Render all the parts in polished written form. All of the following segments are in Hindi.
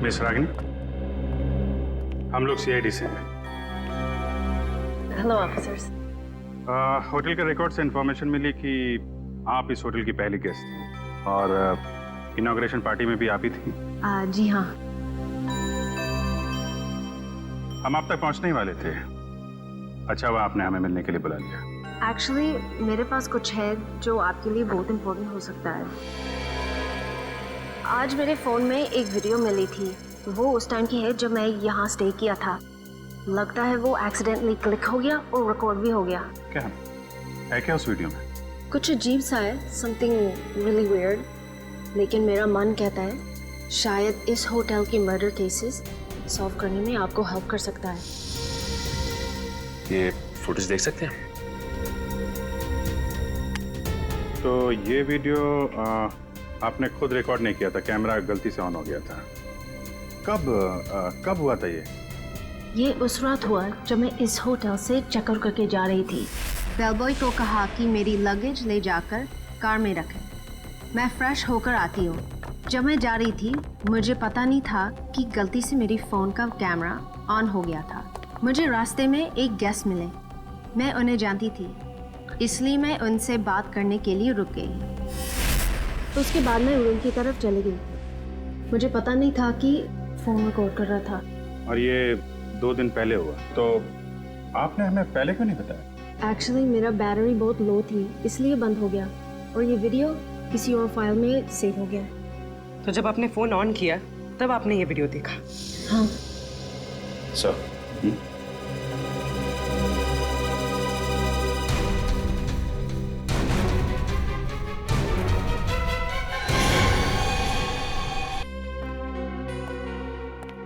मिस रागिनी, हम लोग सीआईडी से हैं। Hello officers. होटल के रिकॉर्ड से इंफॉर्मेशन मिली कि आप इस होटल की पहली गेस्ट थी और इनॉग्रेशन पार्टी में भी आप ही थी। जी हाँ। हम आप तक पहुंचने ही वाले थे। अच्छा हुआ आपने हमें मिलने के लिए बुला लिया। एक्चुअली मेरे पास कुछ है जो आपके लिए बहुत इम्पोर्टेंट हो सकता है। आज मेरे फ़ोन में एक वीडियो मिली थी, वो उस टाइम की है जब मैं यहाँ स्टे किया था। लगता है वो एक्सीडेंटली क्लिक हो गया और रिकॉर्ड भी हो गया। क्या है क्या उस वीडियो में? कुछ अजीब सा है, समथिंग रियली वियर्ड। लेकिन मेरा मन कहता है शायद इस होटल की मर्डर केसेस सॉल्व करने में आपको हेल्प कर सकता है। ये फुटेज देख सकते हैं? तो ये वीडियो आपने खुद रिकॉर्ड नहीं किया था, कैमरा गलती से ऑन हो गया था। कब हुआ था ये उस रात हुआ जब मैं इस होटल से चेकआउट करके जा रही थी। बेलबॉय को कहा कि मेरी लगेज ले जाकर कार में रखें। मैं फ्रेश होकर आती हूँ। जब मैं जा रही थी मुझे पता नहीं था कि गलती से मेरी फ़ोन का कैमरा ऑन हो गया था। मुझे रास्ते में एक गेस्ट मिले। मैं उन्हें जानती थी, इसलिए मैं उनसे बात करने के लिए रुक गई। तो उसके बाद मैं रूम की तरफ चली गई। मुझे पता नहीं था कि फ़ोन रिकॉर्ड कर रहा था। और ये 2 दिन पहले हुआ, तो आपने हमें पहले क्यों नहीं बताया? एक्चुअली मेरा बैटरी बहुत लो थी, इसलिए बंद हो गया और ये वीडियो किसी और फाइल में सेव हो गया। तो जब आपने फोन ऑन किया तब आपने ये वीडियो देखा? हाँ। सर,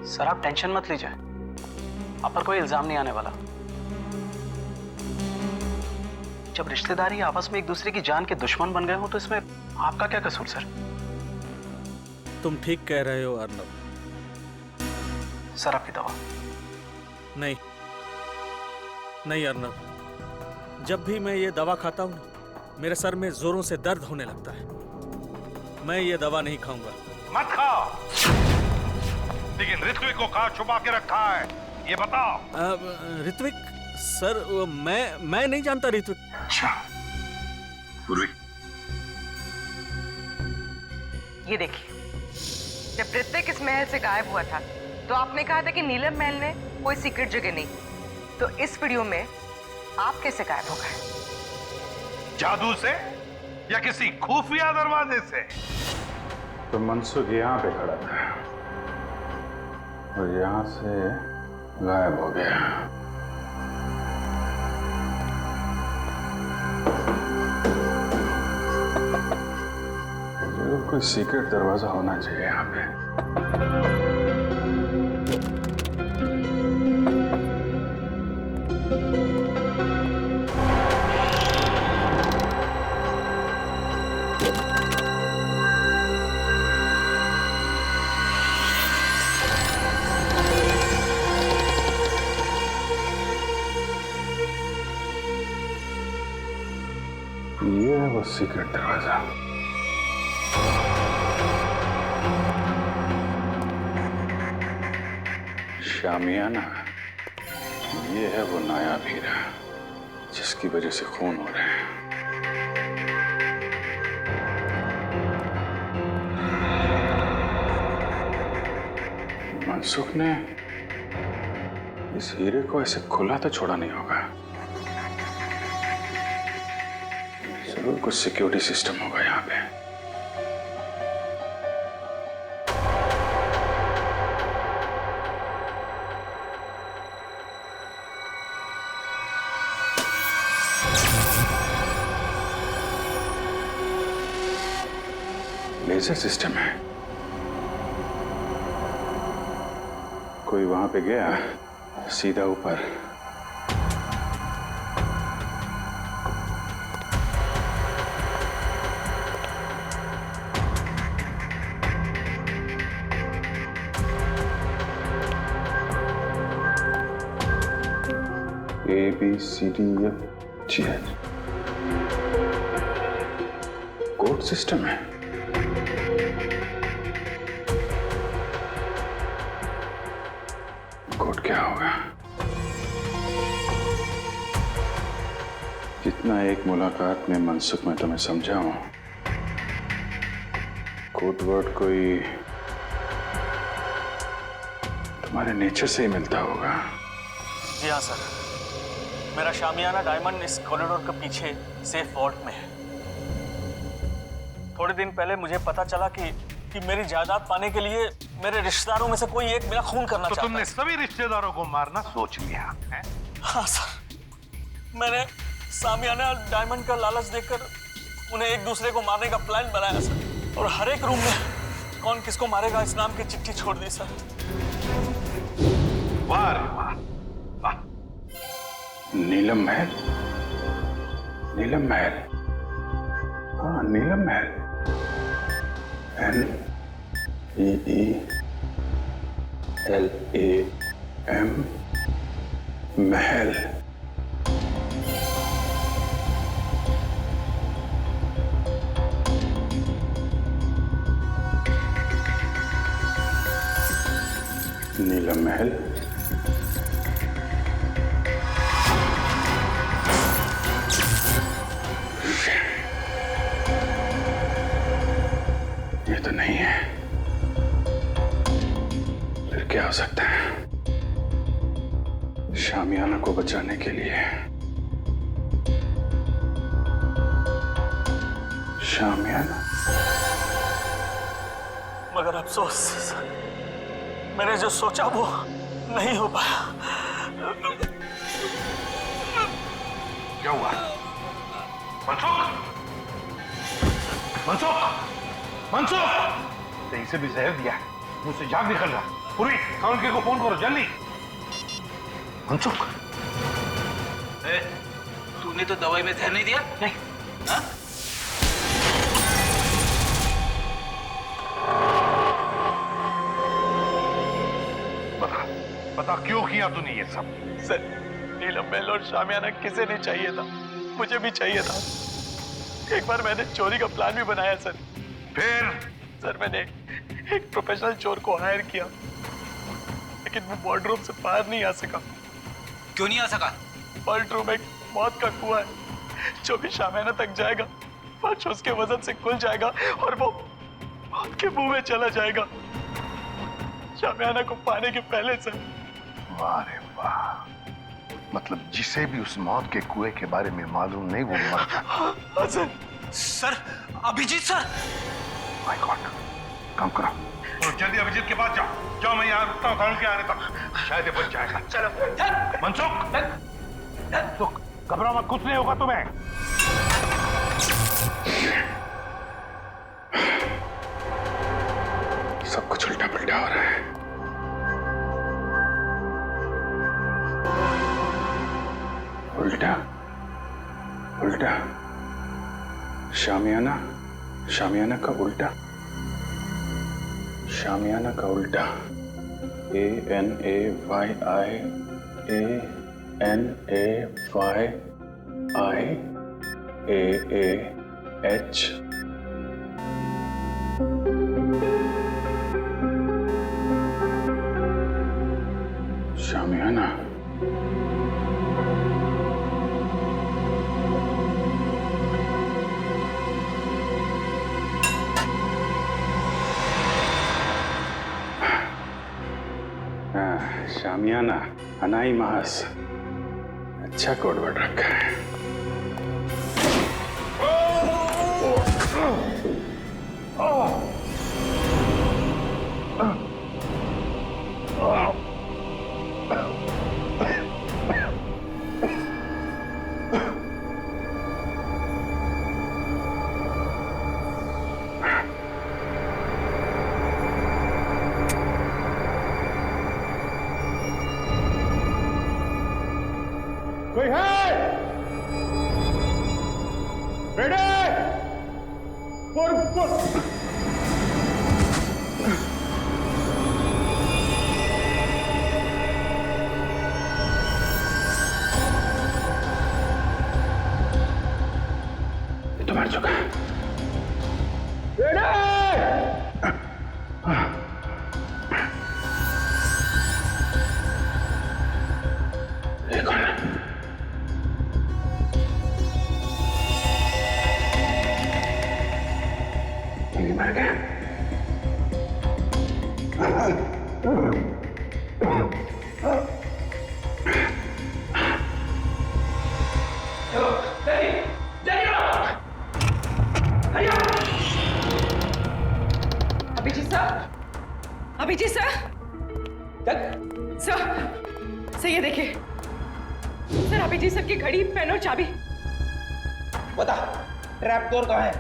सर आप टेंशन मत लीजिए, आप पर कोई इल्जाम नहीं आने वाला। जब रिश्तेदारी आपस में एक दूसरे की जान के दुश्मन बन गए हो तो इसमें आपका क्या कसूर सर? तुम ठीक कह रहे हो अर्नब। सर आपकी दवा। नहीं नहीं अर्नब, जब भी मैं ये दवा खाता हूँ मेरे सर में जोरों से दर्द होने लगता है। मैं ये दवा नहीं खाऊंगा। मत खाओ, लेकिन ऋत्विक को कहाँ छुपा के रखा है ये बताओ। ऋत्विक सर, मैं नहीं जानता ऋत्विक। अच्छा पूर्वी, ये देखिए, जब ऋत्विक इस महल से गायब हुआ था तो आपने कहा था कि नीलम महल में कोई सीक्रेट जगह नहीं। तो इस वीडियो में आप कैसे गायब हो गए? जादू से या किसी खुफिया दरवाजे से? तो मनसुख यहाँ पे खड़ा था और यहाँ से गायब हो गया। जरूर कोई सीक्रेट दरवाजा होना चाहिए यहाँ पे। ये है वो सीक्रेट दरवाजा। शामियाना, ये है वो नायाब हीरा जिसकी वजह से खून हो रहे हैं। मनसुख ने इस हीरे को ऐसे खुला तो छोड़ा नहीं होगा। जरूर कुछ सिक्योरिटी सिस्टम होगा यहाँ पे। लेजर सिस्टम है। कोई वहां पे गया सीधा ऊपर। ABCDFGH कोड सिस्टम है। क्या होगा? जितना एक मुलाकात में मनसुख मैं तुम्हें समझा हूं, कोड वर्ड कोई तुम्हारे नेचर से ही मिलता होगा। जी हाँ सर, मेरा शामियाना डायमंड इस कॉरिडोर के पीछे सेफ वॉल्ट में है। थोड़े दिन पहले मुझे पता चला कि मेरी जायदाद पाने के लिए मेरे रिश्तेदारों में से कोई एक मेरा खून करना तो चाहता तुमने है। सभी रिश्तेदारों को मारना सोच लिया है? हाँ सर, मैंने शामियाना डायमंड का लालच देकर उन्हें एक दूसरे को मारने का प्लान बनाया सर, और हर एक रूम में कौन किसको मारेगा इस नाम की चिट्ठी छोड़ दी सर। वाह रे वाह, वाह। नीलम महल, नीलम महल, हाँ नीलम महल, NEELAM महल। नीलम महल, ये तो नहीं है, फिर क्या हो सकता है? शामियाना को बचाने के लिए शामियाना, मगर अफसोस मैंने जो सोचा वो नहीं हो पाया। क्या हुआ? मनसुख, मनसुख, मनसुख! कहीं से भी जहर दिया है, मुझसे जाग निकल रहा। पूरी काउंटर को फोन करो जल्दी। मनसुख, तूने तो दवाई में जहर नहीं दिया? नहीं। हाँ? बता क्यों किया तूने ये सब? सर, नीलम महल और शामियाना किसे नहीं चाहिए था, मुझे भी चाहिए था। एक बार मैंने चोरी का प्लान भी बनाया सर। फिर? सर, मैंने एक प्रोफेशनल चोर को हायर किया, लेकिन वो वार्डरोब से बाहर नहीं आ सका। क्यों नहीं आ सका? वार्डरोब एक मौत का कुआं है, जो भी शामियाना तक जाएगा फर्श उसके वजन से खुल जाएगा और वो मौत के मुंह में चला जाएगा, शामियाना को पाने के पहले सर। वाह रे वाह, मतलब जिसे भी उस मौत के कुएं के बारे में मालूम नहीं वो मर जाता। हाँ sir. Sir, Abhijit sir! My god, काम करो तो जल्दी अभिजीत के पास जाओ। जाओ, मैं यहाँ रुकता हूँ काउंटर के आने तक, शायद ये बच जाएगा। चलो। मनसुख, मनसुख, घबराओ मत, कुछ नहीं होगा तुम्हें। सब कुछ उल्टा पुल्टा हो रहा है। उल्टा उल्टा, शामियाना, शामियाना का उल्टा, शामियाना का उल्टा। ANAYIANAYIAH। शामियाना, शामियाना, अनाई मास, अच्छा कोडवर्ड रखा है। कोई है? रेडी? तो मर चुका। Ready? Abhijit sir, Abhijit sir, sir, sir ये देखिए सर, अभिजीत सर की घड़ी, पेन और चाबी। बता ट्रैप डोर कहाँ है,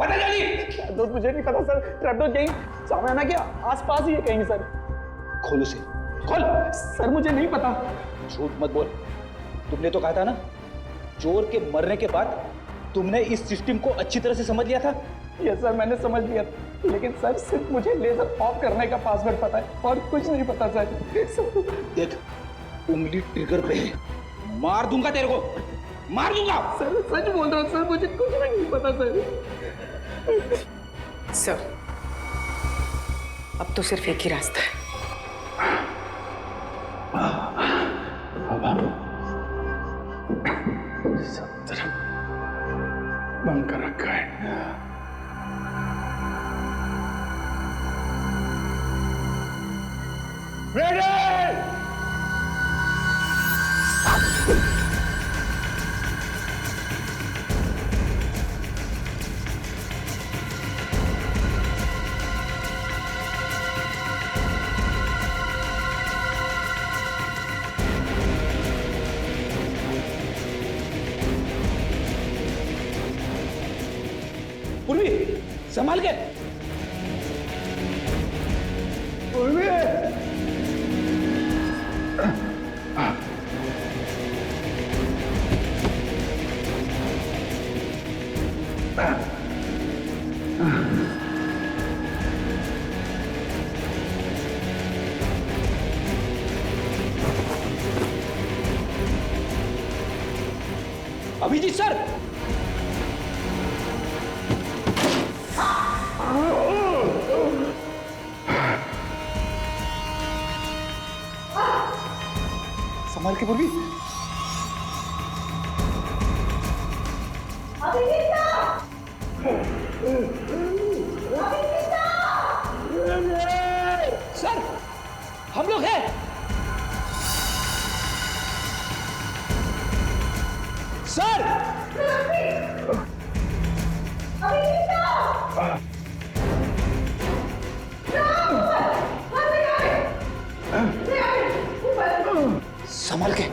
पता जल्दी। ट्रैपडोर मुझे नहीं पता सर, ट्रैपडोर कहीं सामने के आसपास ही है कहीं सर। खोल उसे, खोल। सर मुझे नहीं पता। झूठ मत बोल, तुमने तो कहा था ना चोर के मरने के बाद तुमने इस सिस्टम को अच्छी तरह से समझ लिया था। यस सर, मैंने समझ लिया, लेकिन सर सिर्फ मुझे लेजर ऑफ करने का पासवर्ड पता है और कुछ नहीं पता सर। देख उंगली ट्रिगर पे है, मार दूंगा तेरे को, मार दूंगा। सर सच बोल रहा हूँ सर, मुझे कुछ भी नहीं पता सर। सर अब तो सिर्फ एक ही रास्ता है। सब तरफ बंद कर रखा है। पूर्वी संभाल के। अभिजीत सर, संभाल के पूर्वी। सर हम लोग हैं। सर संभाल के।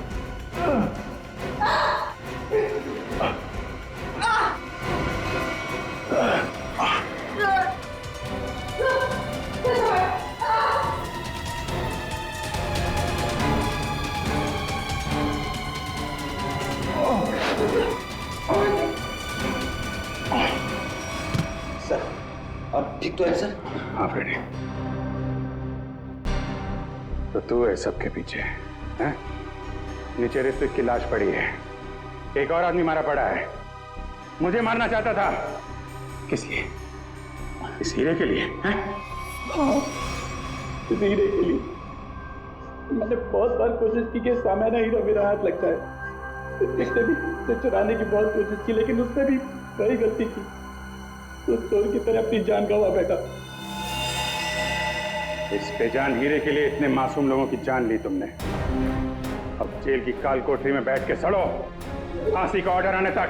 सर अब ठीक तो है सर? हाँ फ्रेडी, तो तू है सबके पीछे हैं? नीचे ऋत्विक की लाश पड़ी है, एक और आदमी मारा पड़ा है, मुझे मारना चाहता था। किस लिए? इस हीरे के लिए हैं? इस हीरे के लिए मैंने बहुत बार कोशिश की कि सामान्य हीरा मेरा हाथ लग जाए। इसने भी इसे चुराने की बहुत कोशिश की, लेकिन उसने भी वही गलती की, तो चोर की तरह अपनी जान गंवा बैठा। इस बेजान हीरे के लिए इतने मासूम लोगों की जान ली तुमने। अब जेल की काल कोठरी में बैठ के सड़ो, फांसी का ऑर्डर आने तक।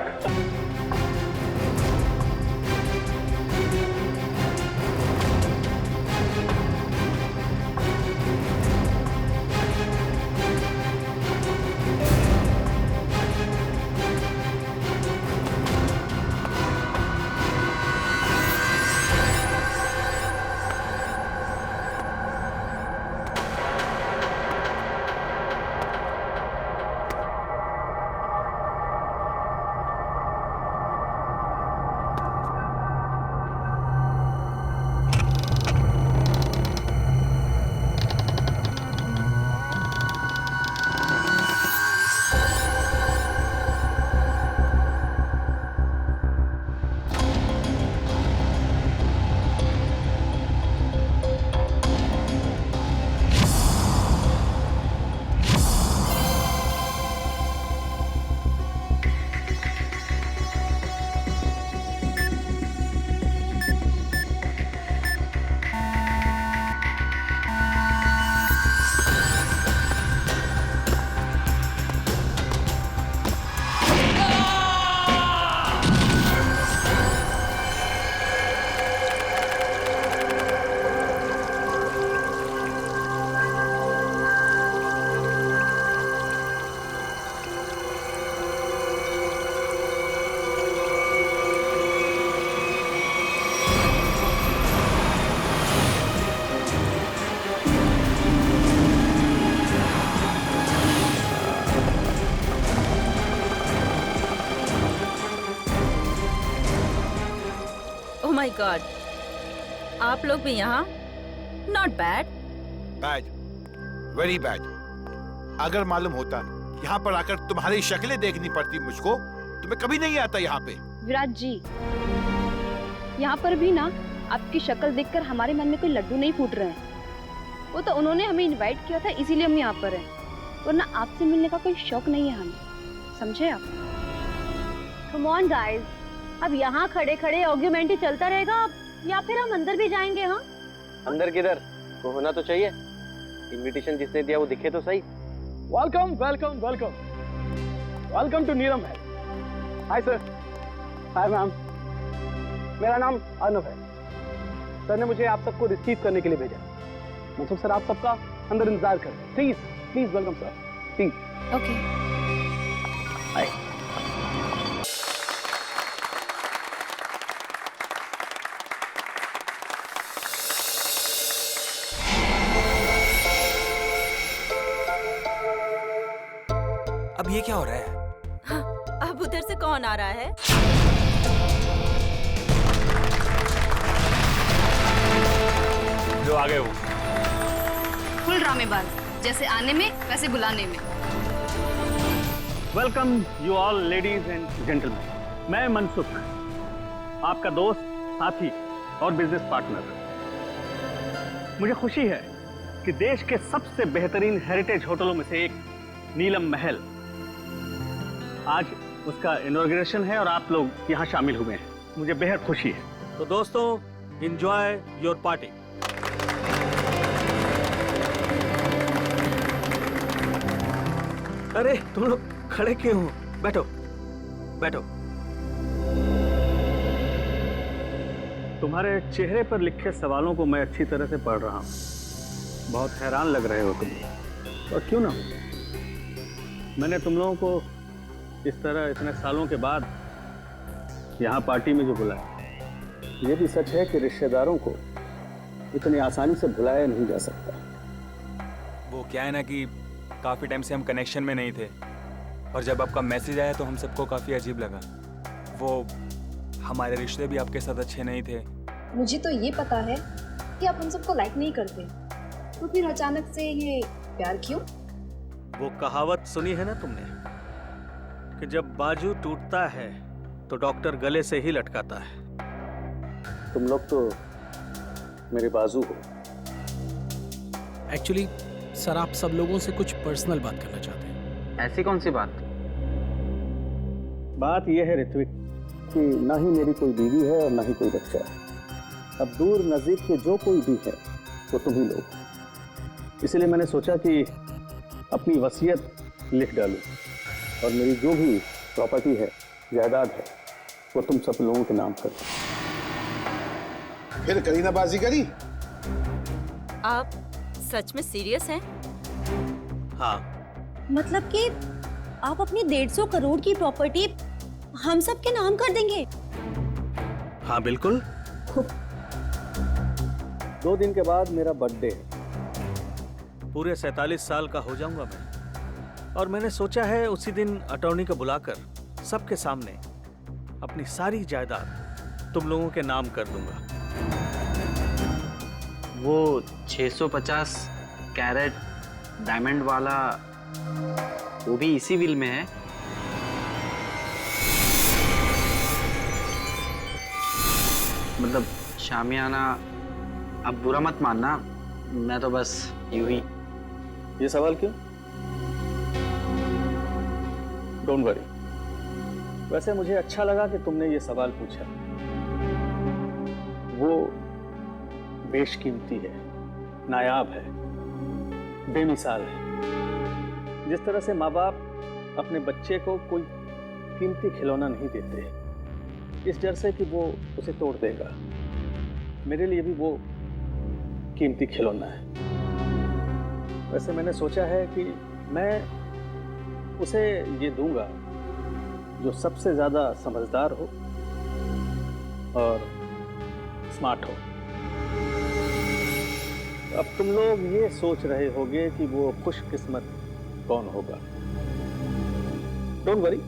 गॉड, आप लोग भी यहाँ? Not bad. Bad, very bad. अगर मालूम होता यहाँ पर आकर तुम्हारी शक्लें देखनी पड़ती मुझको तो मैं कभी नहीं आता यहाँ पे। विराट जी, यहाँ पर भी ना आपकी शक्ल देखकर हमारे मन में कोई लड्डू नहीं फूट रहे हैं। वो तो उन्होंने हमें इनवाइट किया था, इसीलिए हम यहाँ पर हैं, वरना आपसे मिलने का कोई शौक नहीं है हमें, समझे आप? कम ऑन गाइस, अब यहाँ खड़े खड़े आर्ग्यूमेंट ही चलता रहेगा या फिर हम अंदर भी जाएंगे? हाँ, अंदर किधर? वो होना तो चाहिए। इनविटेशन जिसने दिया वो दिखे तो सही। Welcome welcome welcome welcome to Neelam Mahal. Hi sir. Hi ma'am. मेरा नाम अर्नव है। सर ने मुझे आप सबको रिसीव करने के लिए भेजा। मनसुख सर, आप सबका अंदर इंतजार करें। Please please welcome sir, please. Okay. Hi. अब ये क्या हो रहा है? अब उधर से कौन आ रहा है? जो आ गए वो। फुल ड्रामेबाज, जैसे आने में वैसे बुलाने में। Welcome you all ladies and gentleman. मैं मनसुख, आपका दोस्त, साथी और बिजनेस पार्टनर। मुझे खुशी है कि देश के सबसे बेहतरीन हेरिटेज होटलों में से एक नीलम महल, आज उसका इनॉग्रेशन है और आप लोग यहाँ शामिल हुए हैं। मुझे बेहद खुशी है। तो दोस्तों, एंजॉय योर पार्टी। अरे तुम लोग खड़े क्यों हो? बैठो बैठो। तुम्हारे चेहरे पर लिखे सवालों को मैं अच्छी तरह से पढ़ रहा हूँ। बहुत हैरान लग रहे हो तुम, और क्यों ना हो। मैंने तुम लोगों को इस तरह इतने सालों के बाद यहाँ पार्टी में जो बुलाया, ये भी सच है कि रिश्तेदारों को इतनी आसानी से भुलाया नहीं जा सकता। वो क्या है ना कि काफ़ी टाइम से हम कनेक्शन में नहीं थे, और जब आपका मैसेज आया तो हम सबको काफ़ी अजीब लगा। वो हमारे रिश्ते भी आपके साथ अच्छे नहीं थे। मुझे तो ये पता है कि आप हम सबको लाइक नहीं करते, तो फिर अचानक से ये प्यार क्यों? वो कहावत सुनी है ना तुमने कि जब बाजू टूटता है तो डॉक्टर गले से ही लटकाता है। तुम लोग तो मेरे बाजू हो। एक्चुअली सर, आप सब लोगों से कुछ पर्सनल बात करना चाहते हैं। ऐसी कौन सी बात? बात यह है ऋत्विक कि ना ही मेरी कोई बीवी है और ना ही कोई बच्चा है। अब दूर नजदीक के जो कोई भी है वो तुम ही लोग। इसलिए मैंने सोचा कि अपनी वसीयत लिख डालूं और मेरी जो भी प्रॉपर्टी है, जायदाद है, वो तुम सब लोगों के नाम कर दूं। फिर करीनाबाजी करी? आप सच में सीरियस हैं? हाँ। मतलब कि आप अपनी 150 करोड़ की प्रॉपर्टी हम सब के नाम कर देंगे? हाँ बिल्कुल। 2 दिन के बाद मेरा बर्थडे है। पूरे 47 साल का हो जाऊंगा मैं, और मैंने सोचा है उसी दिन अटॉर्नी को बुलाकर सबके सामने अपनी सारी जायदाद तुम लोगों के नाम कर दूंगा। वो 650 कैरेट डायमंड वाला, वो भी इसी विल में है? मतलब शामियाना, अब बुरा मत मानना, मैं तो बस यूं ही। ये सवाल क्यों? Don't worry. वैसे मुझे अच्छा लगा कि तुमने ये सवाल पूछा। वो बेशकीमती है, नायाब है, बेमिसाल है। जिस तरह से माँ बाप अपने बच्चे को कोई कीमती खिलौना नहीं देते, इस डर से कि वो उसे तोड़ देगा, मेरे लिए भी वो कीमती खिलौना है। वैसे मैंने सोचा है कि मैं उसे ये दूंगा जो सबसे ज्यादा समझदार हो और स्मार्ट हो। अब तुम लोग ये सोच रहे होगे कि वो खुशकिस्मत कौन होगा। डोंट वरी,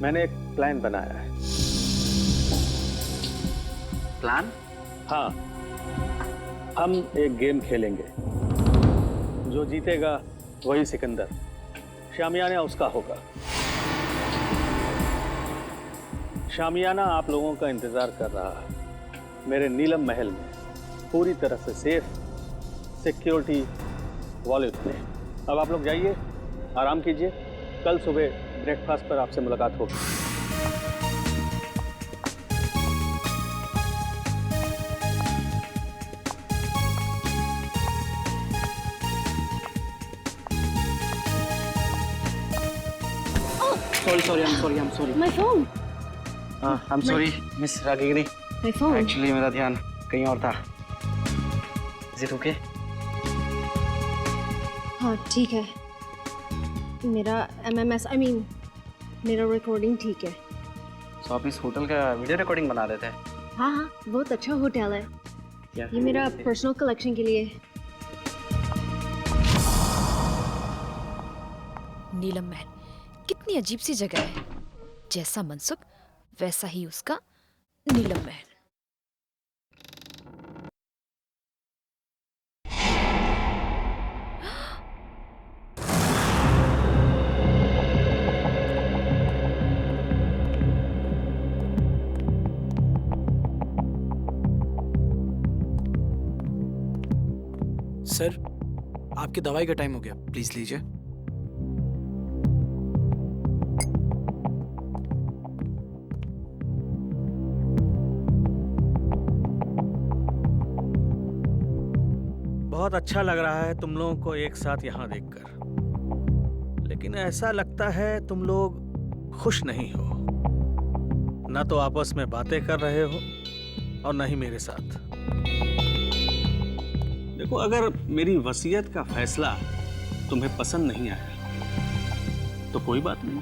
मैंने एक प्लान बनाया है। प्लान? हाँ, हम एक गेम खेलेंगे। जो जीतेगा वही सिकंदर, शामियाना उसका होगा। शामियाना आप लोगों का इंतजार कर रहा है मेरे नीलम महल में, पूरी तरह से सेफ, सिक्योरिटी वाले में। अब आप लोग जाइए, आराम कीजिए, कल सुबह ब्रेकफास्ट पर आपसे मुलाकात होगी। Sorry, I'm sorry. My phone. I'm sorry, miss Ragini. My phone. Actually मेरा ध्यान कहीं और था। Is it okay? हाँ ठीक है, मेरा MMS मेरा रिकॉर्डिंग ठीक है। तो आप इस होटल का वीडियो रिकॉर्डिंग बना रहे थे? हाँ हाँ, बहुत अच्छा होटल है। ये मेरा पर्सनल कलेक्शन के लिए। नीलम महल कितनी अजीब सी जगह है, जैसा मनसुख वैसा ही उसका नीलम महल। सर, आपकी दवाई का टाइम हो गया, प्लीज लीजिए। बहुत अच्छा लग रहा है तुम लोगों को एक साथ यहाँ देखकर, लेकिन ऐसा लगता है तुम लोग खुश नहीं हो। ना तो आपस में बातें कर रहे हो और ना ही मेरे साथ। देखो, अगर मेरी वसीयत का फैसला तुम्हें पसंद नहीं आया तो कोई बात नहीं,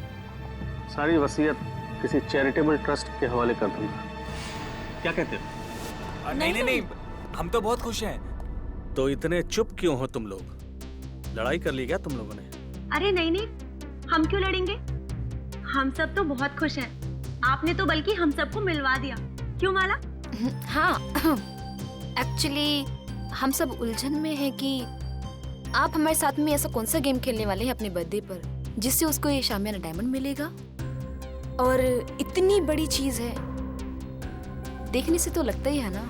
सारी वसीयत किसी चैरिटेबल ट्रस्ट के हवाले कर दूंगा। क्या कहते हो? नहीं, हम तो बहुत खुश हैं। तो इतने चुप क्यों हो तुम लोग? लड़ाई कर ली क्या तुम लोगों ने? अरे नहीं, हम क्यों लड़ेंगे? हम सब तो बहुत खुश हैं। आपने तो बल्कि हम सबको मिलवा दिया, क्यों माला? हाँ, एक्चुअली हम सब उलझन में हैं कि आप हमारे साथ में ऐसा कौन सा गेम खेलने वाले हैं अपने बर्थडे पर जिससे उसको ये शामियाना डायमंड मिलेगा। और इतनी बड़ी चीज है, देखने से तो लगता ही है ना।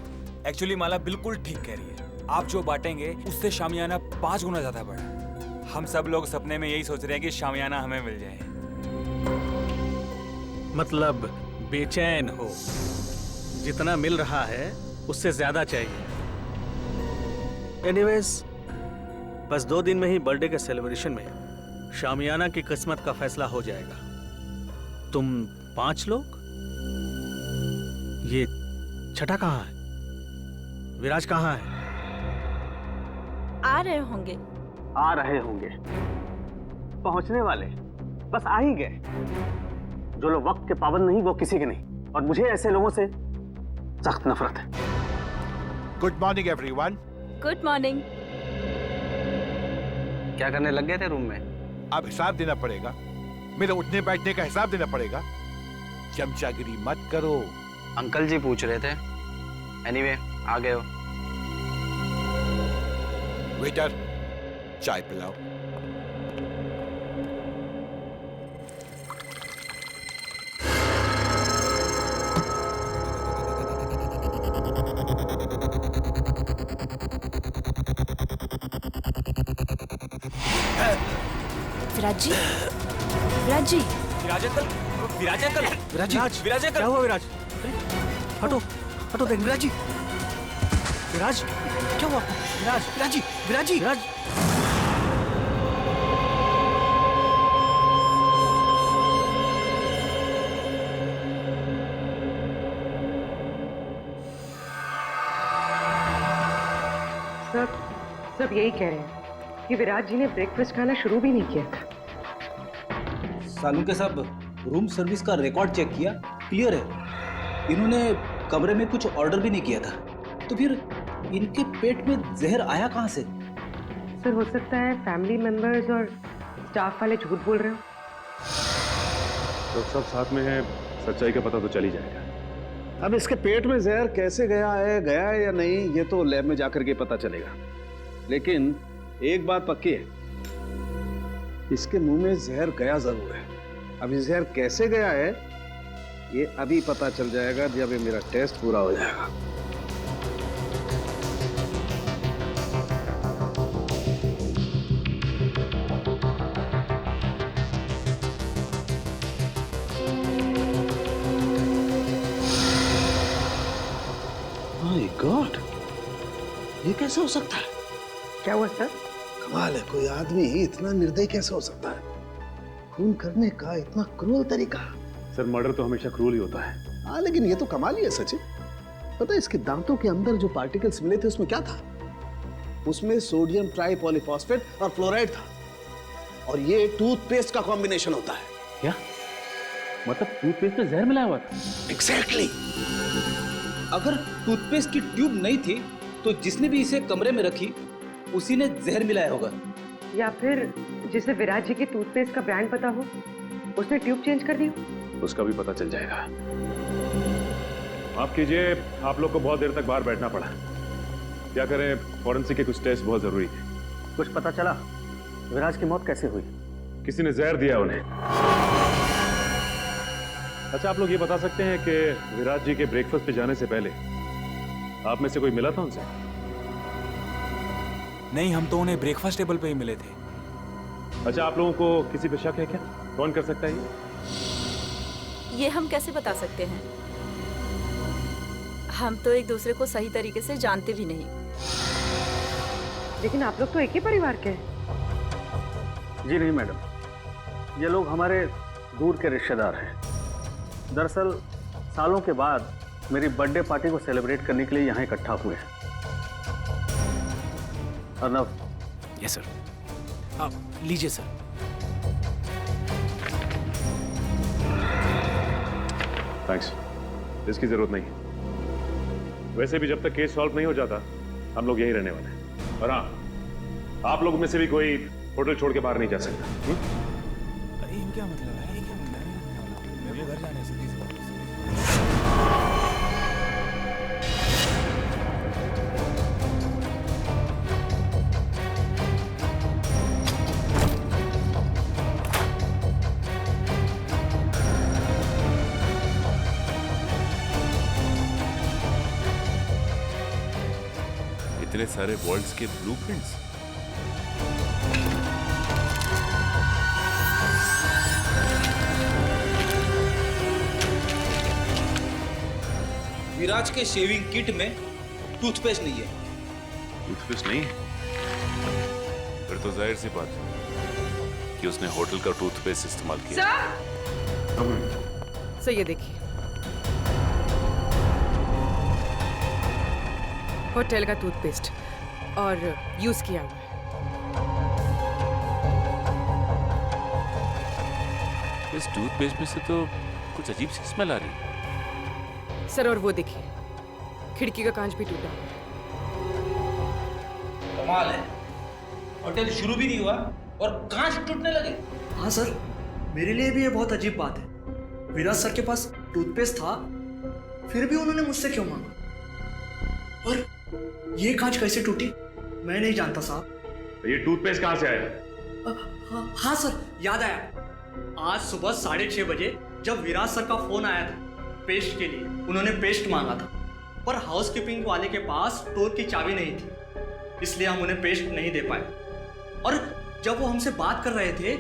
एक्चुअली माला बिल्कुल ठीक कह रही है। आप जो बांटेंगे उससे शामियाना 5 गुना ज्यादा बड़ा। हम सब लोग सपने में यही सोच रहे हैं कि शामियाना हमें मिल जाए। मतलब बेचैन हो, जितना मिल रहा है उससे ज्यादा चाहिए। एनीवेज, बस 2 दिन में ही बर्थडे के सेलिब्रेशन में शामियाना की किस्मत का फैसला हो जाएगा। तुम 5 लोग, ये छठा कहाँ है? विराज कहाँ है? आ रहे होंगे। आ रहे होंगे, पहुंचने वाले, बस आ ही गए। जो लोग वक्त के पाबंद नहीं वो किसी के नहीं, और मुझे ऐसे लोगों से सख्त नफरत है। Good morning everyone. Good morning. क्या करने लग गए थे रूम में? अब हिसाब देना पड़ेगा, मेरे उठने बैठने का हिसाब देना पड़ेगा। चमचागिरी मत करो। अंकल जी पूछ रहे थे। एनीवे, आ गए हो। वेटर, चाय पिलाओ। विराज जी, विराज जी, विराज अंकल, विराज अंकल, विराज अंकल, क्या हुआ विराज? हटो हटो, देख विराज जी। विराज क्या हुआ? विराज जी, विराज जी, विराज। सब यही कह रहे हैं कि विराज जी ने ब्रेकफास्ट खाना शुरू भी नहीं किया था। सालू के साहब, रूम सर्विस का रिकॉर्ड चेक किया, क्लियर है। इन्होंने कमरे में कुछ ऑर्डर भी नहीं किया था, तो फिर इनके पेट में जहर आया कहाँ से? सर, हो सकता है फैमिली मेंबर्स और स्टाफ वाले झूठ बोल रहे हो। तो सब साथ में है, सच्चाई का पता तो चल ही जाएगा। अब इसके पेट में जहर कैसे गया है या नहीं, ये तो लैब में जाकर के पता चलेगा। लेकिन एक बात पक्की है, इसके मुंह में जहर गया जरूर है। अब ये जहर कैसे गया है ये अभी पता चल जाएगा जब ये मेरा टेस्ट पूरा हो जाएगा। माय गॉड, ये कैसे हो सकता है? क्या हुआ सर? कमाल है, कोई आदमी इतना निर्दयी कैसे हो सकता है? खून करने का इतना क्रूर तरीका। सर मर्डर तो हमेशा क्रूर ही होता है। हाँ लेकिन ये तो कमाल ही है सचिन। पता है इसके दांतों के अंदर जो पार्टिकल्स मिले थे उसमें क्या था? उसमें सोडियम ट्राइपॉलीफॉस्फेट और फ्लोराइड था। और ये टूथपेस्ट का कॉम्बिनेशन होता है। क्या मतलब टूथपेस्ट में जहर मिला हुआ था? एग्जैक्टली। अगर टूथपेस्ट की ट्यूब नहीं थी तो जिसने भी इसे कमरे में रखी उसी ने जहर मिलाया होगा। या फिर जिसे विराज जी के टूथपेस्ट का ब्रांड पता हो उसने ट्यूब चेंज कर दी। उसका भी पता चल जाएगा। माफ कीजिए, आप लोग को बहुत देर तक बाहर बैठना पड़ा। क्या करें, फॉरेंसिक के कुछ टेस्ट बहुत जरूरी थे। कुछ पता चला विराज की मौत कैसे हुई? किसी ने जहर दिया उन्हें। अच्छा, आप लोग ये बता सकते हैं कि विराज जी के ब्रेकफास्ट पे जाने से पहले आप में से कोई मिला था उनसे? नहीं, हम तो उन्हें ब्रेकफास्ट टेबल पे ही मिले थे। अच्छा, आप लोगों को किसी पे शक है क्या? कौन कर सकता है ये हम कैसे बता सकते हैं? हम तो एक दूसरे को सही तरीके से जानते भी नहीं। लेकिन आप लोग तो एक ही परिवार के हैं। जी नहीं मैडम, ये लोग हमारे दूर के रिश्तेदार हैं। दरअसल सालों के बाद मेरी बर्थडे पार्टी को सेलिब्रेट करने के लिए यहाँ इकट्ठा हुए हैं। अर्नव। Yes sir. आप लीजिए सर। थैंक्स, इसकी जरूरत नहीं। वैसे भी जब तक केस सॉल्व नहीं हो जाता हम लोग यहीं रहने वाले हैं। और हाँ, आप लोगों में से भी कोई होटल छोड़ के बाहर नहीं जा सकता। अरे क्या मतलब है? मेरे घर जाने से इतने सारे वॉल्ट्स के ब्लूप्रिंट्स। विराज के शेविंग किट में टूथपेस्ट नहीं है। टूथपेस्ट नहीं है? फिर तो जाहिर सी बात है कि उसने होटल का टूथपेस्ट इस्तेमाल किया। सर ये देखिए, होटल का टूथपेस्ट और यूज किया हुआ है। इस टूथपेस्ट में से तो कुछ अजीब सी स्मेल आ रही है। सर और वो देखिए, खिड़की का कांच भी टूटा हुआ है। कमाल है, होटल शुरू भी नहीं हुआ और कांच टूटने लगे। हाँ सर, मेरे लिए भी ये बहुत अजीब बात है। विराज सर के पास टूथपेस्ट था, फिर भी उन्होंने मुझसे क्यों मांगा? और ये कांच कैसे टूटी मैं नहीं जानता साहब। ये टूथपेस्ट कहाँ से आया? हाँ सर, याद आया। आज सुबह 6:30 बजे जब विराज सर का फोन आया था पेस्ट के लिए, उन्होंने पेस्ट मांगा था, पर हाउसकीपिंग वाले के पास स्टोर की चाबी नहीं थी, इसलिए हम उन्हें पेस्ट नहीं दे पाए। और जब वो हमसे बात कर रहे थे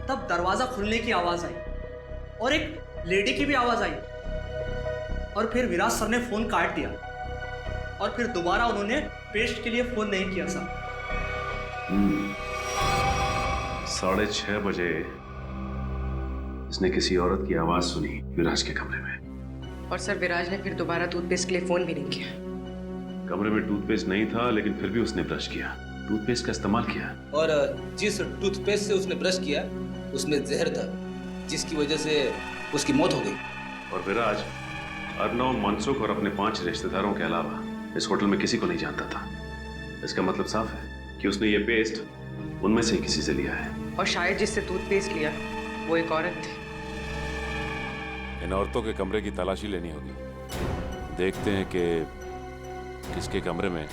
तब दरवाजा खुलने की आवाज आई और एक लेडी की भी आवाज आई, और फिर विराज सर ने फोन काट दिया और फिर दोबारा उन्होंने पेस्ट के लिए फोन नहीं किया सर। 6:30 बजे इसने किसी औरत की आवाज सुनी विराज के कमरे में। और सर विराज ने फिर दोबारा टूथपेस्ट के लिए फोन भी नहीं किया। कमरे में टूथपेस्ट नहीं था, लेकिन फिर भी उसने ब्रश किया, टूथपेस्ट का इस्तेमाल किया। और जिस टूथपेस्ट से उसने ब्रश किया उसमें जहर था, जिसकी वजह से उसकी मौत हो गई। और विराज अर्नव, मनसुख और अपने 5 रिश्तेदारों के अलावा इस होटल में किसी को नहीं जानता था। इसका मतलब साफ है कि उसने ये पेस्ट उनमें से किसी से लिया है। और शायद जिससे टूथपेस्ट लिया वो एक औरत थी। इन औरतों के कमरे की तलाशी लेनी होगी। देखते हैं कि किसके कमरे में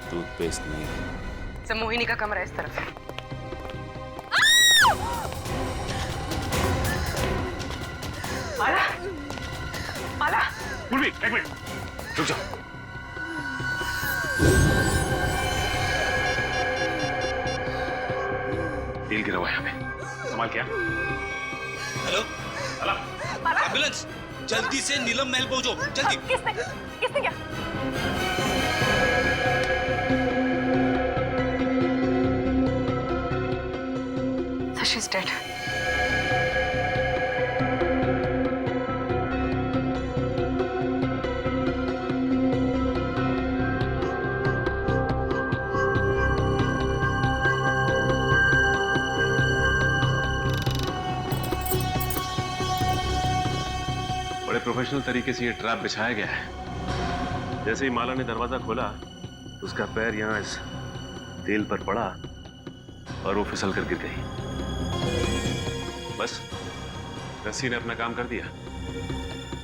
टूथपेस्ट नहीं है। सर मोहिनी का कमरा इस तरफ है। माला, माला। पूर्वी, एक मिनट, रुक जाओ। तेल गिरा हुआ है यहाँ पे, संभाल क्या? हेलो, एम्बुलेंस, जल्दी से नीलम महल पहुंचो, जल्दी। किसने क्या? She's dead. बड़े प्रोफेशनल तरीके से ये ट्रैप बिछाया गया है। जैसे ही माला ने दरवाजा खोला, उसका पैर यहाँ इस तेल पर पड़ा और वो फिसल कर गिर गई। बस रस्सी ने अपना काम कर दिया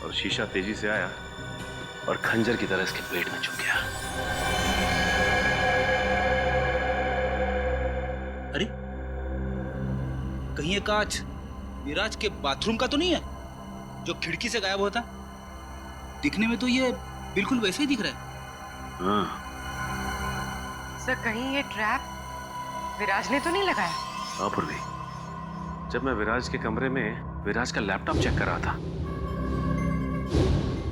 और शीशा तेजी से आया और खंजर की तरह इसके पेट में चुभ गया। अरे, कहीं ये कांच विराज के बाथरूम का तो नहीं है जो खिड़की से गायब हुआ था? दिखने में तो ये बिल्कुल वैसे ही दिख रहा है। हाँ। सर कहीं ये ट्रैप विराज ने तो नहीं लगाया? हाँ पूर्वी, जब मैं विराज के कमरे में विराज का लैपटॉप चेक कर रहा था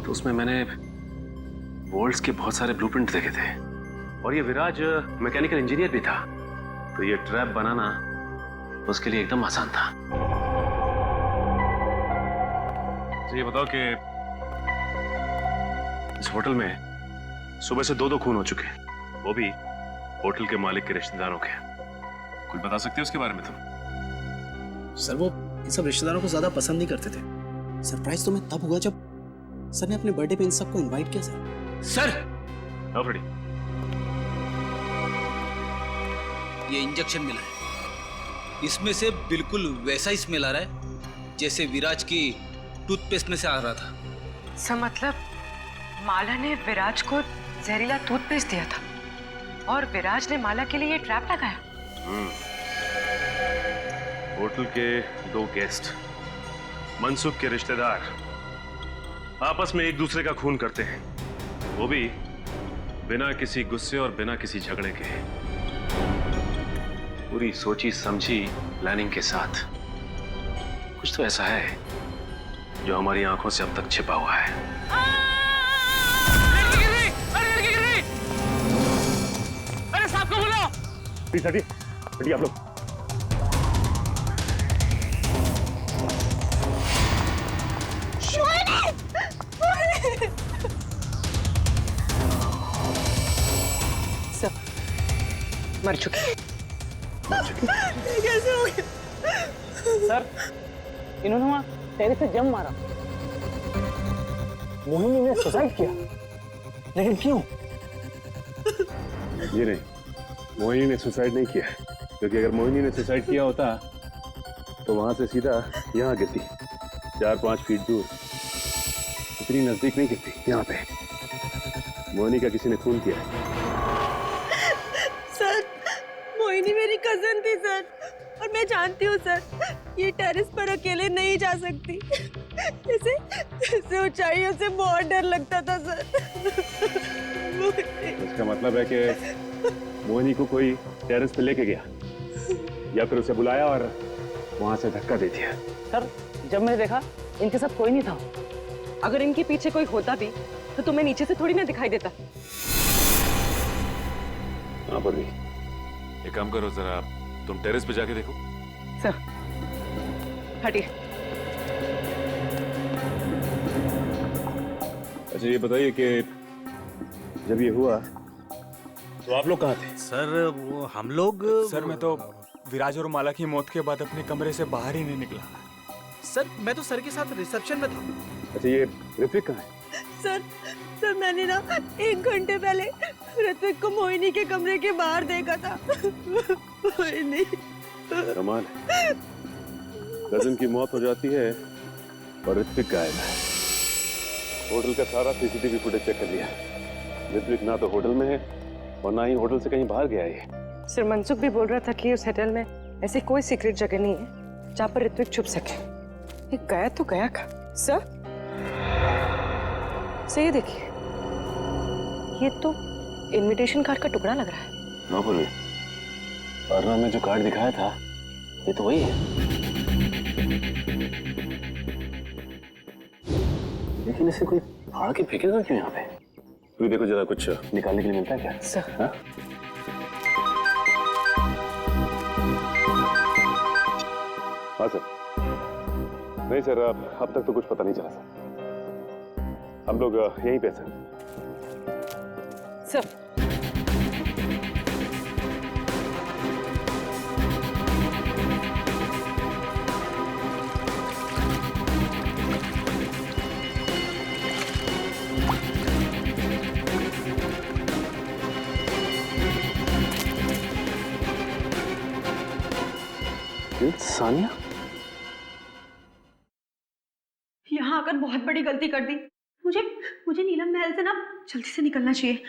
तो उसमें मैंने वोल्ट्स के बहुत सारे ब्लूप्रिंट देखे थे और ये विराज मैकेनिकल इंजीनियर भी था, तो ये ट्रैप बनाना उसके लिए एकदम आसान था। तो ये बताओ कि इस होटल में सुबह से 2 खून हो चुके हैं, वो भी होटल के मालिक के रिश्तेदारों के। कुछ बता सकते हो उसके बारे में तुम? सर वो इन सब रिश्तेदारों को ज्यादा पसंद नहीं करते थे। सरप्राइज तो मैं तब हुआ जब सर ने अपने बर्थडे पे इन सबको इनवाइट किया। सर फ्रेडी, ये इंजेक्शन मिला है, इसमें से बिल्कुल वैसा ही स्मेल आ रहा है जैसे विराज की टूथपेस्ट में से आ रहा था। सर मतलब माला ने विराज को जहरीला टूथपेस्ट दिया था और विराज ने माला के लिए ये ट्रैप लगाया। होटल के 2 गेस्ट, मनसुख के रिश्तेदार, आपस में एक दूसरे का खून करते हैं, वो भी बिना किसी गुस्से और बिना किसी झगड़े के। पूरी सोची समझी प्लानिंग के साथ। कुछ तो ऐसा है जो हमारी आंखों से अब तक छिपा हुआ है। अरे साहब को बुलाओ। प्लीज हटिए, हटिए आप लोग। सब मर चुके। कैसे हो गया? सर, इन्होंने वहां टेरिस से जंप मारा। मोहिनी ने सुसाइड किया, लेकिन क्यों? ये नहीं, मोहिनी ने सुसाइड नहीं किया, क्योंकि अगर मोहिनी ने सुसाइड किया होता तो वहां से सीधा यहाँ गिरती, 4-5 फीट दूर। इतनी नजदीक नहीं गिरती, यहाँ पे। मोहिनी का किसी ने खून किया है। सर, मोहिनी मेरी कजन थी सर, और मैं जानती हूँ सर, ये टेरेस पर अकेले नहीं जा सकती। इसे ऊंचाइयों से बहुत डर लगता था सर। इसका मतलब है कि मोहिनी को कोई टेरेस पे लेके गया या फिर उसे बुलाया और वहां से धक्का दे दिया। सर, जब मैंने देखा इनके साथ कोई नहीं था। अगर इनके पीछे कोई होता भी तो तुम्हें नीचे से थोड़ी ना दिखाई देता। हाँ पूर्वी, एक काम करो, जरा तुम टेरेस पे जाके देखो। सर हटिए। अच्छा ये बताइए कि जब ये हुआ तो आप लोग कहाँ थे? सर वो हम लोग, सर मैं तो विराज और माला की मौत के बाद अपने कमरे से बाहर ही नहीं निकला। सर मैं तो सर के साथ रिसेप्शन में था। अच्छा ये ऋत्विक कहाँ है? सर मैंने ना 1 घंटे पहले ऋत्विक को मोहिनी के कमरे के बाहर देखा था। मोहिनी। कमाल है, कजन की मौत हो जाती है और ऋत्विक गायब है। होटल का सारा सीसीटीवी फुटेज चेक कर लिया। ऋत्विक ना तो होटल में है और ना ही होटल से कहीं बाहर गया है। सर मनसुख भी बोल रहा था कि उस होटल में ऐसी कोई सीक्रेट जगह नहीं है जहाँ पर ऋत्विक छुप सके। ये गया तो गया कहाँ? सर ये देखिए, ये तो इनविटेशन कार्ड का टुकड़ा लग रहा है। ना बोलिए, अर्णव में जो कार्ड दिखाया था ये तो वही है। लेकिन इसे कोई फाड़ के फेंकेगा क्यों यहाँ पे? तू देखो जरा, कुछ निकालने के लिए मिलता है क्या? सर हाँ? हाँ सर। नहीं सर, अब तक तो कुछ पता नहीं चला सर। हम लोग यहीं पे सर। सर सानिया यहाँ आकर बहुत बड़ी गलती कर दी। मुझे नीलम महल से ना जल्दी से निकलना चाहिए।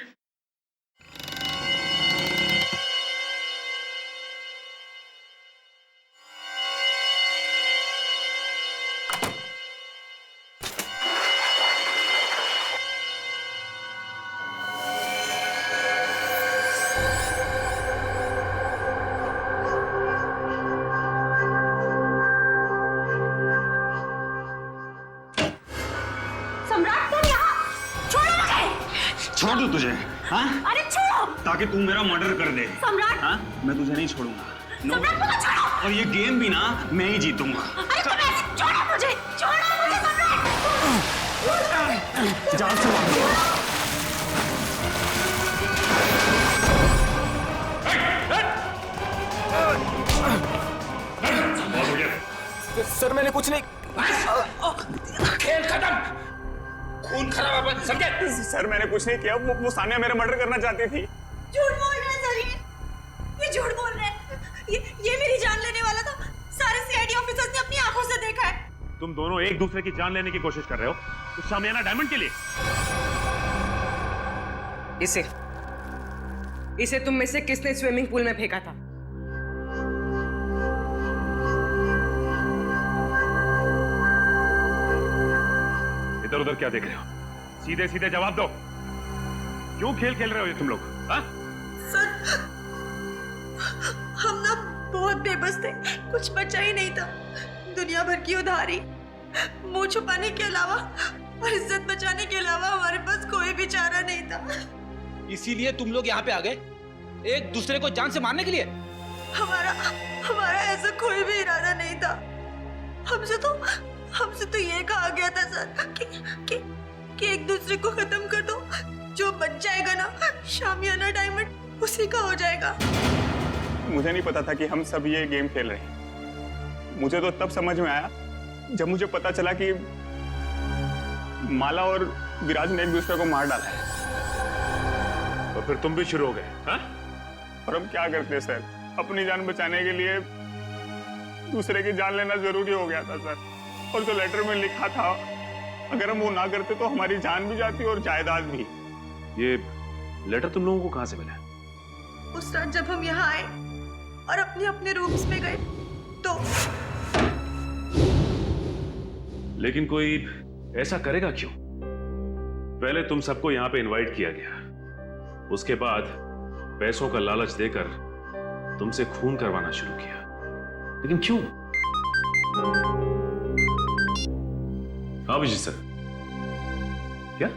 छोड़ दूं तुझे? हाँ? अरे छोड़ो! ताकि तू मेरा मर्डर कर दे। सम्राट! हाँ? मैं तुझे नहीं छोड़ूंगा। सम्राट मुझे छोड़ो! और ये गेम भी ना मैं ही जीतूंगा। अरे तुम ऐसे छोड़ो मुझे सम्राट! जान से मार। सर मैंने कुछ नहीं। खेल खत्म। खून खराब है, समझे? सर मैंने कुछ नहीं किया। वो सानिया मेरा मर्डर करना चाहती थी। झूठ बोल रहे हैं सर, ये झूठ बोल रहे हैं। ये मेरी जान लेने वाला था। सारे सीआईडी ऑफिसर्स ने अपनी आंखों से देखा है। तुम दोनों एक दूसरे की जान लेने की कोशिश कर रहे हो उस शामियाना डायमंड के लिए। इसे तुम में से किसने स्विमिंग पूल में फेंका था? इधर उधर क्या देख रहे हो? सीधे सीधे जवाब दो। क्यों खेल खेल रहे हो ये तुम लोग? हाँ? सर हम ना बहुत बेबस थे, कुछ बचा ही नहीं था। दुनिया भर की उधारी, मुंह छुपाने के अलावा और इज्जत बचाने के अलावा हमारे पास कोई भी चारा नहीं था। इसीलिए तुम लोग यहाँ पे आ गए, एक दूसरे को जान से मारने के लिए? हमारा ऐसा कोई भी इरादा नहीं था। हमसे तो ये कहा गया था सर कि एक दूसरे को खत्म कर दो। जो बच जाएगा ना शामियाना डायमंड, उसी का हो जाएगा। मुझे नहीं पता था कि हम सब ये गेम खेल रहे हैं। मुझे तो तब समझ में आया जब मुझे पता चला कि माला और विराज ने एक दूसरे को मार डाला है। तो फिर तुम भी शुरू हो गए? हाँ? और हम क्या करते सर? अपनी जान बचाने के लिए दूसरे की जान लेना जरूरी हो गया था सर। और जो लेटर में लिखा था, अगर हम वो ना करते तो हमारी जान भी जाती और जायदाद भी। ये लेटर तुम लोगों को कहां से मिला? उस रात जब हम यहाँ आए और अपने अपने रूम्स में गए तो। लेकिन कोई ऐसा करेगा क्यों? पहले तुम सबको यहां पे इनवाइट किया गया, उसके बाद पैसों का लालच देकर तुमसे खून करवाना शुरू किया। लेकिन क्यों? हाँ विजय सर, क्या?